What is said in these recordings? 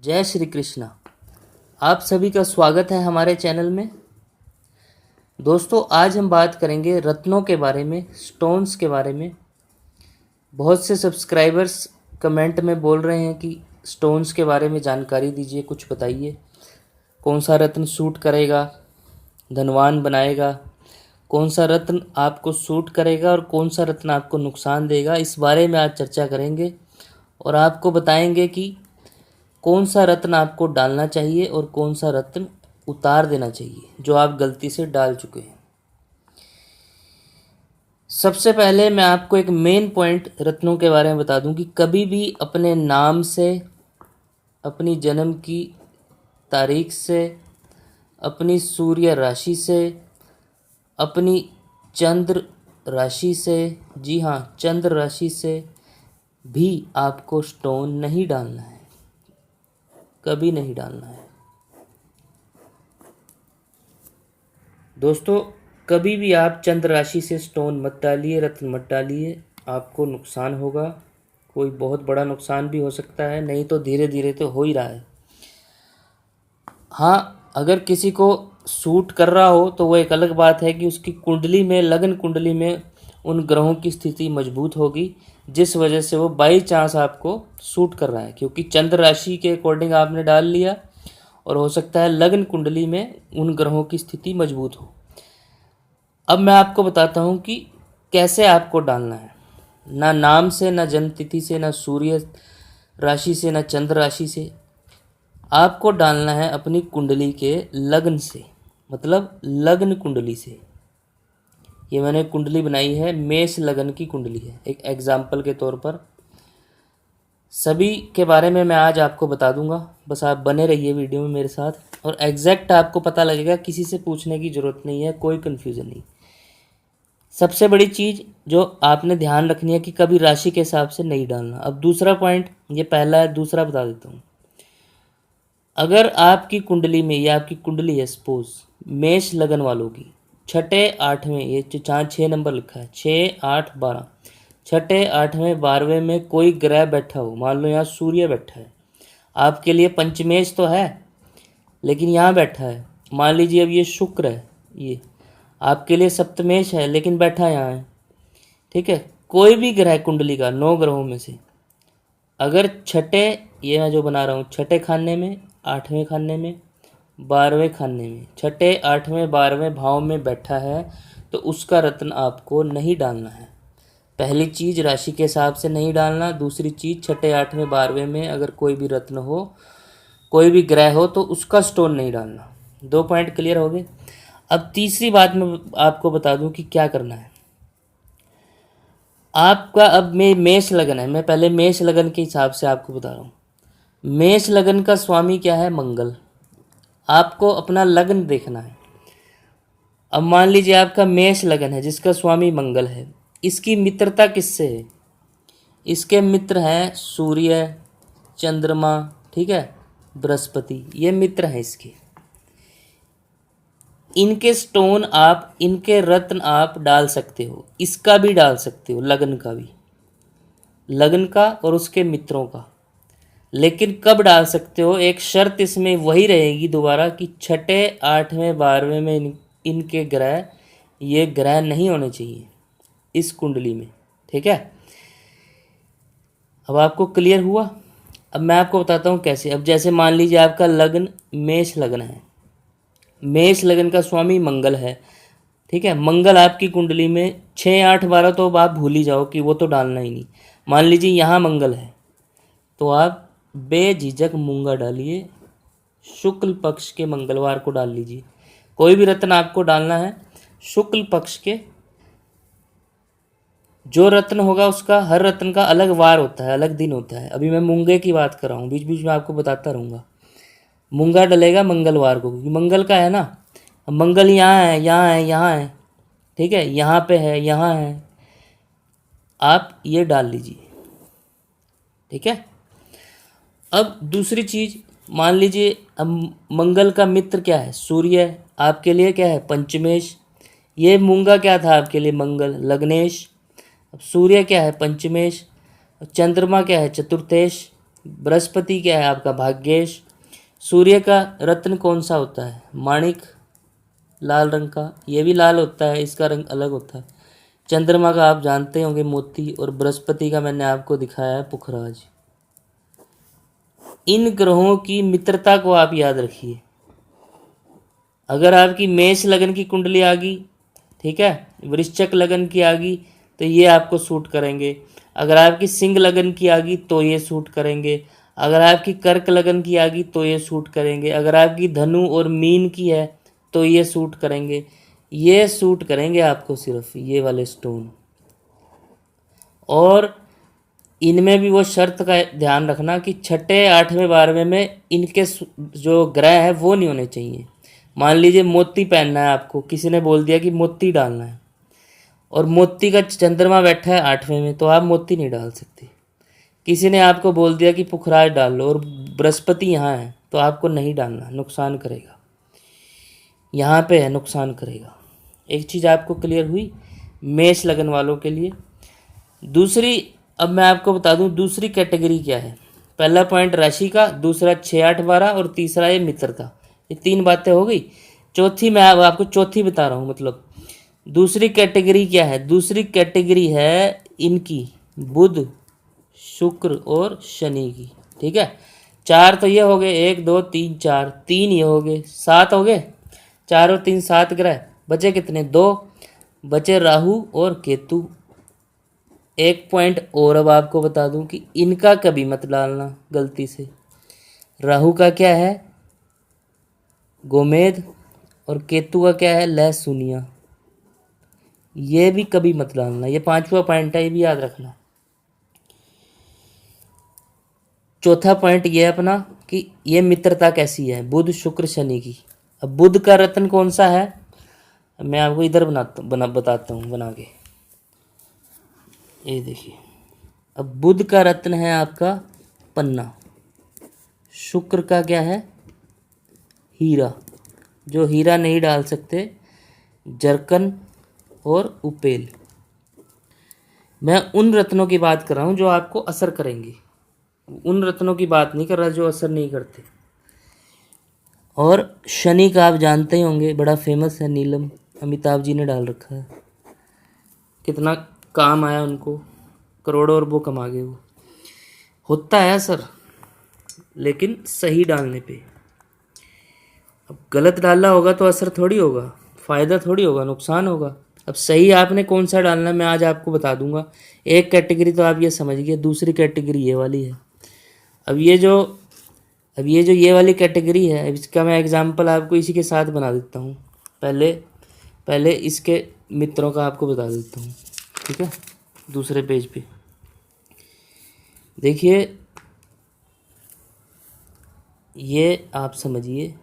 जय श्री कृष्णा। आप सभी का स्वागत है हमारे चैनल में। दोस्तों, आज हम बात करेंगे रत्नों के बारे में, स्टोन्स के बारे में। बहुत से सब्सक्राइबर्स कमेंट में बोल रहे हैं कि स्टोन्स के बारे में जानकारी दीजिए, कुछ बताइए। कौन सा रत्न सूट करेगा, धनवान बनाएगा, कौन सा रत्न आपको सूट करेगा और कौन सा रत्न आपको नुकसान देगा, इस बारे में आज चर्चा करेंगे और आपको बताएंगे कि कौन सा रत्न आपको डालना चाहिए और कौन सा रत्न उतार देना चाहिए जो आप गलती से डाल चुके हैं। सबसे पहले मैं आपको एक मेन पॉइंट रत्नों के बारे में बता दूं कि कभी भी अपने नाम से, अपनी जन्म की तारीख से, अपनी सूर्य राशि से, अपनी चंद्र राशि से, जी हाँ, चंद्र राशि से भी आपको स्टोन नहीं डालना है, कभी नहीं डालना है। दोस्तों, कभी भी आप चंद्र राशि से स्टोन मत डालिए, रत्न मत डालिए, आपको नुकसान होगा। कोई बहुत बड़ा नुकसान भी हो सकता है, नहीं तो धीरे धीरे तो हो ही रहा है। हाँ, अगर किसी को सूट कर रहा हो तो वो एक अलग बात है कि उसकी कुंडली में, लगन कुंडली में उन ग्रहों की स्थिति मजबूत होगी, जिस वजह से वो बाई चांस आपको सूट कर रहा है, क्योंकि चंद्र राशि के अकॉर्डिंग आपने डाल लिया और हो सकता है लगन कुंडली में उन ग्रहों की स्थिति मजबूत हो। अब मैं आपको बताता हूँ कि कैसे आपको डालना है। ना नाम से, ना जन्म तिथि से, ना सूर्य राशि से, ना चंद्र राशि से। आपको डालना है अपनी कुंडली के लग्न से, मतलब लग्न कुंडली से। ये मैंने कुंडली बनाई है, मेष लगन की कुंडली है, एक एग्जाम्पल के तौर पर। सभी के बारे में मैं आज आपको बता दूंगा, बस आप बने रहिए वीडियो में मेरे साथ और एग्जैक्ट आपको पता लगेगा, किसी से पूछने की ज़रूरत नहीं है, कोई कन्फ्यूज़न नहीं। सबसे बड़ी चीज़ जो आपने ध्यान रखनी है कि कभी राशि के हिसाब से नहीं डालना। अब दूसरा पॉइंट, ये पहला है, दूसरा बता देता हूँ। अगर आपकी कुंडली में, ये आपकी कुंडली है सपोज मेष लगन वालों की, छठे आठवें, ये जो जहाँ 6 नंबर लिखा है, 6, 8, 12, छठे आठवें 12वें में कोई ग्रह बैठा हो, मान लो यहाँ सूर्य बैठा है, आपके लिए पंचमेश तो है लेकिन यहाँ बैठा है। मान लीजिए अब ये शुक्र है, ये आपके लिए सप्तमेश है लेकिन बैठा यहाँ है, ठीक है। कोई भी ग्रह कुंडली का 9 ग्रहों में से अगर छठे, ये मैं जो बना रहा हूँ, छठे खाने में, आठवें खाने में, 12वें खाने में, छठे आठवें 12वें भाव में बैठा है तो उसका रत्न आपको नहीं डालना है। पहली चीज़, राशि के हिसाब से नहीं डालना। दूसरी चीज़, छठे आठवें 12वें में अगर कोई भी रत्न हो, कोई भी ग्रह हो तो उसका स्टोन नहीं डालना। 2 पॉइंट क्लियर हो गए। अब तीसरी बात मैं आपको बता दूं कि क्या करना है आपका। अब मैं मेष लगन है, मैं पहले मेष लगन के हिसाब से आपको बता रहा हूँ। मेष लगन का स्वामी क्या है? मंगल। आपको अपना लग्न देखना है। अब मान लीजिए आपका मेष लगन है जिसका स्वामी मंगल है, इसकी मित्रता किससे है? इसके मित्र हैं सूर्य, चंद्रमा, ठीक है, बृहस्पति, ये मित्र हैं इसके। इनके स्टोन आप, इनके रत्न आप डाल सकते हो, इसका भी डाल सकते हो, लगन का भी, लगन का और उसके मित्रों का। लेकिन कब डाल सकते हो? एक शर्त इसमें वही रहेगी दोबारा कि छठे आठवें 12वें में इनके ग्रह, ये ग्रह नहीं होने चाहिए इस कुंडली में, ठीक है। अब आपको क्लियर हुआ? अब मैं आपको बताता हूँ कैसे। अब जैसे मान लीजिए आपका लगन मेष लगन है, मेष लगन का स्वामी मंगल है, ठीक है। मंगल आपकी कुंडली में 6, 8, 12 तो अब आप भूल ही जाओ कि वो तो डालना ही नहीं। मान लीजिए यहाँ मंगल है तो आप बेझिझक मूंगा डालिए, शुक्ल पक्ष के मंगलवार को डाल लीजिए। कोई भी रत्न आपको डालना है शुक्ल पक्ष के, जो रत्न होगा उसका, हर रत्न का अलग वार होता है, अलग दिन होता है। अभी मैं मूंगे की बात कर रहा हूँ, बीच बीच में आपको बताता रहूँगा। मूंगा डलेगा मंगलवार को, क्योंकि मंगल का है ना। मंगल यहाँ है, यहाँ है, यहाँ है, ठीक है, यहाँ पे है, यहाँ है, आप ये डाल लीजिए, ठीक है। अब दूसरी चीज़, मान लीजिए अब मंगल का मित्र क्या है? सूर्य। आपके लिए क्या है? पंचमेश। ये मूंगा क्या था आपके लिए? मंगल, लग्नेश। अब सूर्य क्या है? पंचमेश। चंद्रमा क्या है? चतुर्थेश। बृहस्पति क्या है आपका भाग्येश। सूर्य का रत्न कौन सा होता है, माणिक, लाल रंग का, ये भी लाल होता है, इसका रंग अलग होता है। चंद्रमा का आप जानते होंगे मोती, और बृहस्पति का मैंने आपको दिखाया है पुखराज। इन ग्रहों की मित्रता को आप याद रखिए। अगर आपकी मेष लगन की कुंडली आ गई, ठीक है, वृश्चिक लगन की आ गई, तो ये आपको सूट करेंगे। अगर आपकी सिंह लगन की आ गई तो ये सूट करेंगे। अगर आपकी कर्क लगन की आ गई तो ये सूट करेंगे। अगर आपकी धनु और मीन की है तो ये सूट करेंगे। ये सूट करेंगे आपको सिर्फ ये वाले स्टोन। और इनमें भी वो शर्त का ध्यान रखना कि छठे, आठवें, बारहवें में इनके जो ग्रह है वो नहीं होने चाहिए। मान लीजिए मोती पहनना है आपको, किसी ने बोल दिया कि मोती डालना है, और मोती का चंद्रमा बैठा है आठवें में, तो आप मोती नहीं डाल सकते। किसी ने आपको बोल दिया कि पुखराज डाल लो, और बृहस्पति यहाँ है, तो आपको नहीं डालना, नुकसान करेगा। यहाँ पे है, नुकसान करेगा। एक चीज़ आपको क्लियर हुई मेष लगन वालों के लिए। दूसरी, अब मैं आपको बता दूं दूसरी कैटेगरी क्या है। पहला पॉइंट राशि का, दूसरा 6, 8, 12, और तीसरा ये मित्रता। ये 3 बातें हो गई। चौथी मैं अब आपको चौथी बता रहा हूँ, मतलब दूसरी कैटेगरी क्या है। दूसरी कैटेगरी है इनकी बुध, शुक्र और शनि की। ठीक है, 4 तो ये हो गए, 1, 2, 3, 4, 3 ये हो गए, 7 हो गए। 4 और 3 7 ग्रह, बचे कितने, 2 बचे, राहु और केतु। एक पॉइंट और अब आपको बता दूं कि इनका कभी मत डालना गलती से। राहु का क्या है, गोमेद, और केतु का क्या है, लहसुनिया। ये भी कभी मत डालना। ये 5वां पॉइंट है, ये भी याद रखना। चौथा पॉइंट ये अपना कि ये मित्रता कैसी है, बुध, शुक्र, शनि की। अब बुध का रत्न कौन सा है, मैं आपको इधर बताता हूँ बना के। ये देखिए, अब बुध का रत्न है आपका पन्ना। शुक्र का क्या है, हीरा। जो हीरा नहीं डाल सकते, जरकन और उपेल। मैं उन रत्नों की बात कर रहा हूँ जो आपको असर करेंगे, उन रत्नों की बात नहीं कर रहा जो असर नहीं करते। और शनि का आप जानते ही होंगे, बड़ा फेमस है, नीलम, अमिताभ जी ने डाल रखा है। कितना काम आया उनको, करोड़ों अरबों कमा गए वो। होता है असर, लेकिन सही डालने पे। अब गलत डाला होगा तो असर थोड़ी होगा, फ़ायदा थोड़ी होगा, नुकसान होगा। अब सही आपने कौन सा डालना है मैं आज आपको बता दूंगा। एक कैटेगरी तो आप ये समझ गए, दूसरी कैटेगरी ये वाली है। अब ये जो ये वाली कैटेगरी है, अब इसका मैं एग्जांपल आपको इसी के साथ बना देता हूँ। पहले इसके मित्रों का आपको बता देता हूँ, ठीक है। दूसरे पेज पे देखिए, ये आप समझिए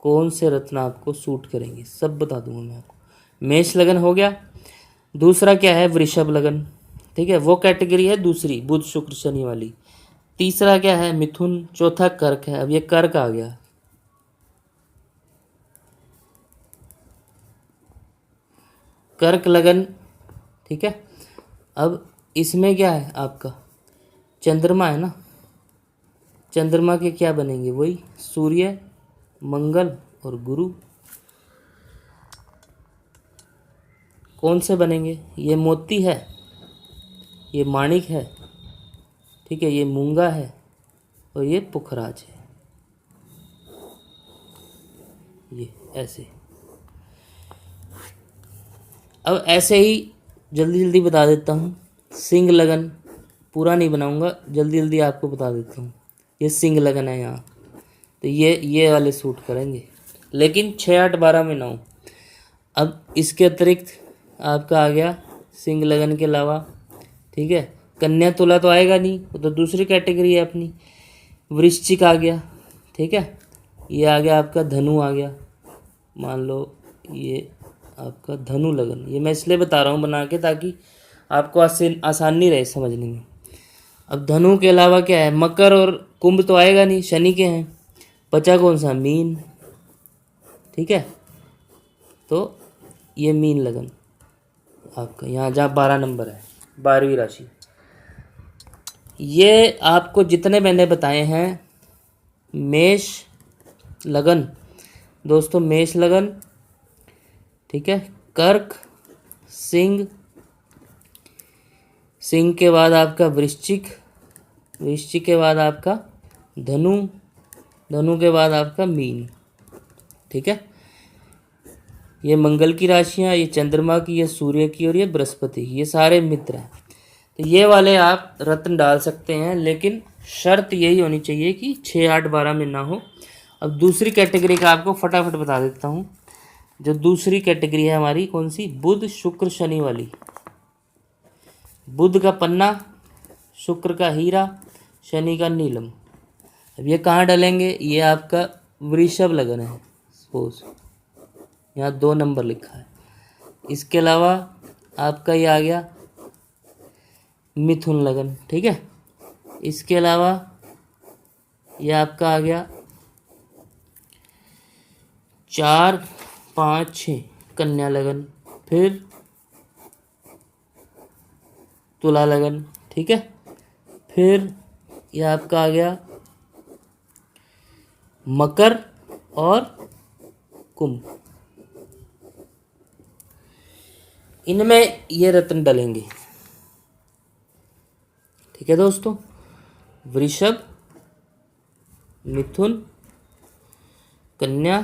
कौन से रत्न आपको सूट करेंगे, सब बता दूंगा मैं आपको। मेष लगन हो गया। दूसरा क्या है, वृषभ लगन, ठीक है, वो कैटेगरी है दूसरी, बुध, शुक्र, शनि वाली। तीसरा क्या है, मिथुन। चौथा कर्क है। अब ये कर्क आ गया, कर्क लगन, ठीक है। अब इसमें क्या है आपका, चंद्रमा है ना। चंद्रमा के क्या बनेंगे, वही सूर्य, मंगल और गुरु। कौन से बनेंगे, ये मोती है, ये माणिक है, ठीक है, ये मूंगा है, और ये पुखराज है। ये ऐसे। अब ऐसे ही जल्दी जल्दी बता देता हूँ। सिंह लगन, पूरा नहीं बनाऊंगा, जल्दी जल्दी आपको बता देता हूँ। ये सिंह लगन है यहाँ, तो ये वाले सूट करेंगे, लेकिन 6, 8, 12 में ना हो। अब इसके अतिरिक्त आपका आ गया सिंह लगन के अलावा, ठीक है, कन्या तुला तो आएगा नहीं, वो तो दूसरी कैटेगरी है अपनी। वृश्चिक आ गया, ठीक है, ये आ गया आपका धनु आ गया। मान लो ये आपका धनु लगन, ये मैं इसलिए बता रहा हूँ बना के ताकि आपको आसानी रहे समझने में। अब धनु के अलावा क्या है, मकर और कुंभ तो आएगा नहीं, शनि के हैं। बचा कौन सा, मीन, ठीक है। तो ये मीन लगन आपका, यहाँ जहाँ 12 नंबर है, 12वीं राशि। ये आपको जितने मैंने बताए हैं, मेष लगन दोस्तों, मेष लगन, ठीक है, कर्क, सिंह, सिंह के बाद आपका वृश्चिक, वृश्चिक के बाद आपका धनु, धनु के बाद आपका मीन, ठीक है। ये मंगल की राशियाँ, ये चंद्रमा की, ये सूर्य की और ये बृहस्पति की, ये सारे मित्र हैं। तो ये वाले आप रत्न डाल सकते हैं, लेकिन शर्त यही होनी चाहिए कि 6, 8, 12 में ना हो। अब दूसरी कैटेगरी का आपको फटाफट बता देता हूँ। जो दूसरी कैटेगरी है हमारी, कौन सी? बुध, शुक्र, शनि वाली। बुध का पन्ना, शुक्र का हीरा, शनि का नीलम। अब ये कहाँ डलेंगे? ये आपका वृषभ लगन है, सपोज यहाँ 2 नंबर लिखा है। इसके अलावा आपका ये आ गया मिथुन लगन, ठीक है। इसके अलावा ये आपका आ गया 4, 5, 6 कन्या लगन, फिर तुला लगन, ठीक है। फिर ये आपका आ गया मकर और कुंभ। इनमें ये रत्न डलेंगे, ठीक है दोस्तों। वृषभ, मिथुन, कन्या,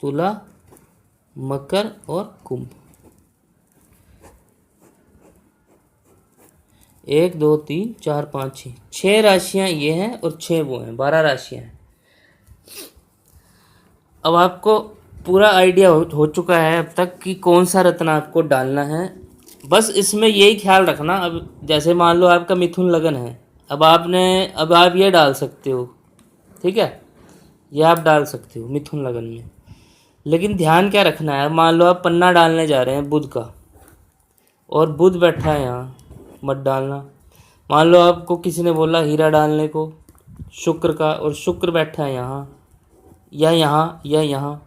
तुला, मकर और कुंभ। 1, 2, 3, 4, 5, 6 6 राशियां ये हैं और 6 वो हैं, 12 राशियां हैं। अब आपको पूरा आइडिया हो चुका है अब तक कि कौन सा रत्न आपको डालना है। बस इसमें यही ख्याल रखना, अब जैसे मान लो आपका मिथुन लगन है, अब आप ये डाल सकते हो, ठीक है, ये आप डाल सकते हो मिथुन लगन में। लेकिन ध्यान क्या रखना है, मान लो आप पन्ना डालने जा रहे हैं बुध का, और बुध बैठा है यहाँ, मत डालना। मान लो आपको किसी ने बोला हीरा डालने को शुक्र का, और शुक्र बैठा है यहाँ या यहाँ या यहाँ।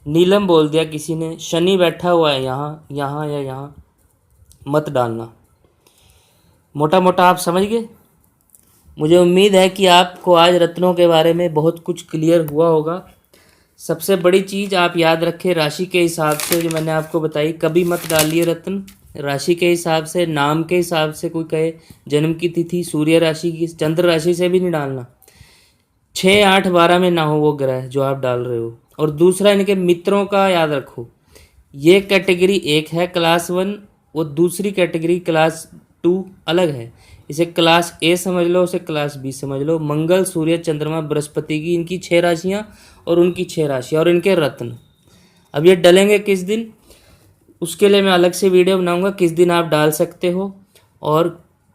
नीलम बोल दिया किसी ने, शनि बैठा हुआ है यहाँ, यहाँ या यहाँ, मत डालना। मोटा मोटा आप समझ गए। मुझे उम्मीद है कि आपको आज रत्नों के बारे में बहुत कुछ क्लियर हुआ होगा। सबसे बड़ी चीज़ आप याद रखें, राशि के हिसाब से जो मैंने आपको बताई, कभी मत डालिए रत्न राशि के हिसाब से, नाम के हिसाब से। कोई कहे जन्म की तिथि, सूर्य राशि की, चंद्र राशि से भी नहीं डालना। 6, 8, 12 में ना हो वो ग्रह जो आप डाल रहे हो। और दूसरा, इनके मित्रों का याद रखो। ये कैटेगरी एक है क्लास 1, वो दूसरी कैटेगरी क्लास 2 अलग है। इसे क्लास ए समझ लो, उसे क्लास बी समझ लो। मंगल, सूर्य, चंद्रमा, बृहस्पति की इनकी 6 राशियाँ और उनकी 6 राशियाँ और इनके रत्न। अब ये डलेंगे किस दिन, उसके लिए मैं अलग से वीडियो बनाऊंगा, किस दिन आप डाल सकते हो और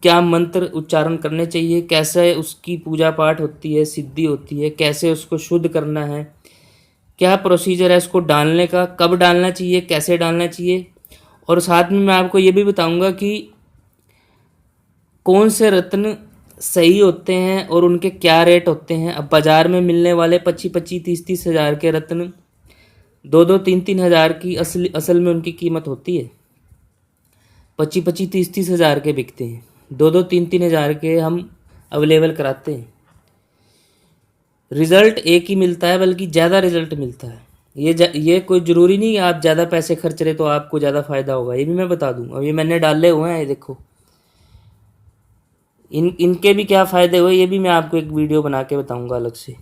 क्या मंत्र उच्चारण करने चाहिए, कैसे उसकी पूजा पाठ होती है, सिद्धि होती है, कैसे उसको शुद्ध करना है, क्या प्रोसीजर है इसको डालने का, कब डालना चाहिए, कैसे डालना चाहिए। और साथ में मैं आपको ये भी बताऊंगा कि कौन से रत्न सही होते हैं और उनके क्या रेट होते हैं। अब बाज़ार में मिलने वाले 25-25, 30-30 हज़ार के रत्न 2-2, 3-3 हज़ार की असल में उनकी कीमत होती है। 25-25, 30-30 हज़ार के बिकते हैं, 2-2, 3-3 हज़ार के हम अवेलेबल कराते हैं। रिज़ल्ट एक ही मिलता है, बल्कि ज़्यादा रिज़ल्ट मिलता है। ये कोई ज़रूरी नहीं आप ज़्यादा पैसे खर्च रहे तो आपको ज़्यादा फ़ायदा होगा, ये भी मैं बता दूँ। अब ये मैंने डाले हुए हैं, ये देखो, इनके भी क्या फ़ायदे हुए ये भी मैं आपको एक वीडियो बना के बताऊँगा अलग से,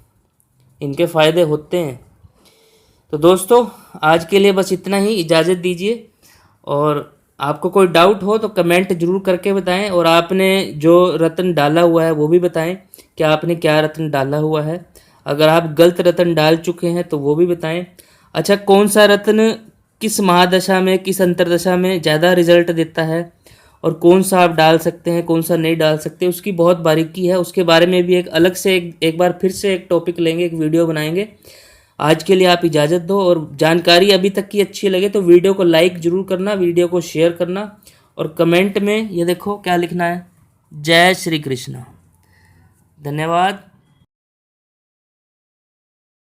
इनके फ़ायदे होते हैं। तो दोस्तों आज के लिए बस इतना ही, इजाज़त दीजिए। और आपको कोई डाउट हो तो कमेंट ज़रूर करके बताएं, और आपने जो रत्न डाला हुआ है वो भी बताएं कि आपने क्या रत्न डाला हुआ है। अगर आप गलत रत्न डाल चुके हैं तो वो भी बताएं। अच्छा, कौन सा रत्न किस महादशा में, किस अंतरदशा में ज़्यादा रिजल्ट देता है, और कौन सा आप डाल सकते हैं, कौन सा नहीं डाल सकते, उसकी बहुत बारीकी है। उसके बारे में भी एक अलग से एक बार फिर से एक टॉपिक लेंगे, एक वीडियो बनाएंगे। आज के लिए आप इजाज़त दो, और जानकारी अभी तक की अच्छी लगे तो वीडियो को लाइक ज़रूर करना, वीडियो को शेयर करना, और कमेंट में ये देखो क्या लिखना है, जय श्री कृष्ण। धन्यवाद।